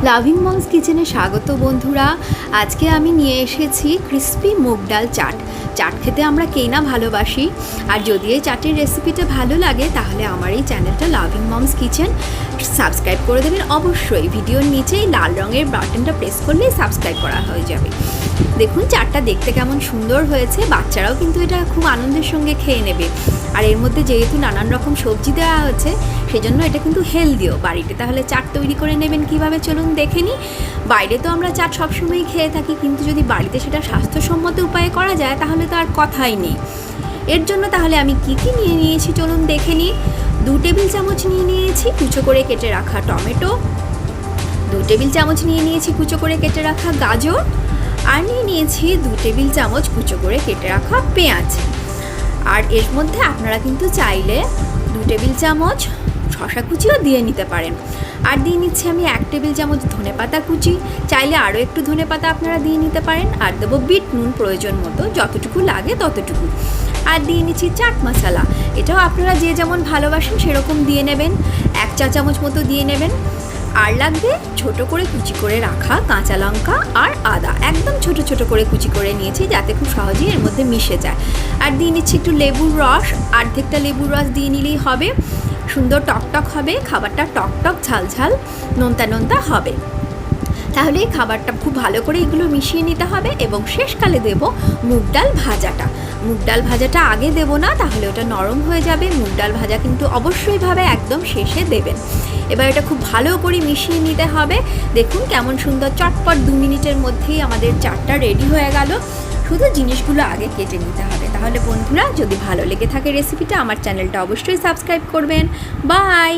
Loving moms কিচেনে স্বাগত বন্ধুরা। আজকে আমি নিয়ে এসেছি ক্রিস্পি মুগ ডাল চাট। চাট খেতে আমরা কে না ভালোবাসি, আর যদি এই চাটের রেসিপিটা ভালো লাগে তাহলে আমার এই চ্যানেলটা লাভিং মমস কিচেন সাবস্ক্রাইব করে দেবেন অবশ্যই। ভিডিওর নিচেই লাল রঙের বাটনটা প্রেস করলেই সাবস্ক্রাইব করা হয়ে যাবে। দেখুন চাটটা দেখতে কেমন সুন্দর হয়েছে, বাচ্চারাও কিন্তু এটা খুব আনন্দের সঙ্গে খেয়ে নেবে। আর এর মধ্যে যেহেতু নানান রকম সবজি দেওয়া হয়েছে সেজন্য এটা কিন্তু হেলদিও। বাড়িতে তাহলে চাট তৈরি করে নেবেন কিভাবে চলুন দেখে নিই। বাইরে তো আমরা চাট সবসময়ই খেয়ে থাকি, কিন্তু যদি বাড়িতে সেটা স্বাস্থ্যসম্মত উপায়ে করা যায় তাহলে তো আর কথাই নেই। এর জন্য তাহলে আমি কি কি নিয়ে নিয়েছি চলুন দেখে নিই। 2 টেবিল চামচ নিয়ে নিয়েছি কুচো করে কেটে রাখা টমেটো, 2 টেবিল চামচ নিয়ে নিয়েছি কুচো করে কেটে রাখা গাজর, আর নিয়ে নিয়েছি 2 টেবিল চামচ কুচো করে কেটে রাখা পেঁয়াজ। আর এর মধ্যে আপনারা কিন্তু চাইলে 2 টেবিল চামচ শসা কুচিও দিয়ে নিতে পারেন। আর দিয়ে নিচ্ছি আমি 1 টেবিল চামচ ধনেপাতা কুচি, চাইলে আরও একটু ধনেপাতা আপনারা দিয়ে নিতে পারেন। আর দেবো বিট নুন প্রয়োজন মতো, যতটুকু লাগে ততটুকু। আর দিয়ে নিচ্ছি চাট মশলা, এটাও আপনারা যে যেমন ভালোবাসেন সেরকম দিয়ে নেবেন, 1 চা চামচ মতো দিয়ে নেবেন। আর লাগবে ছোট করে কুচি করে রাখা কাঁচা লঙ্কা আর আদা, একদম ছোট ছোট করে কুচি করে নিয়েছি যাতে খুব সহজেই এর মধ্যে মিশে যায়। আর দিয়ে নিচ্ছি একটু লেবুর রস, অর্ধেকটা লেবুর রস দিয়ে নিলেই হবে। সুন্দর টকটক হবে খাবারটা, টকটক ঝাল ঝাল নোনতা নোনতা হবে। তাহলে এই খাবারটা খুব ভালো করে এগুলো মিশিয়ে নিতে হবে। এবং শেষকালে দেব মুগ ডাল ভাজাটা। মুগ ডাল ভাজাটা আগে দেব না, তাহলে ওটা নরম হয়ে যাবে। মুগ ডাল ভাজা কিন্তু অবশ্যইভাবে একদম শেষে দেবেন। এবার এটা খুব ভালো করে মিশিয়ে নিতে হবে। দেখুন কেমন সুন্দর চটপট 2 মিনিটের মধ্যেই আমাদের চাটটা রেডি হয়ে গেল। শুধু জিনিসগুলো আগে কেটে নিতে হবে। তাহলে বন্ধুরা যদি ভালো লেগে থাকে রেসিপিটা, আমার চ্যানেলটা অবশ্যই সাবস্ক্রাইব করবেন। বাই।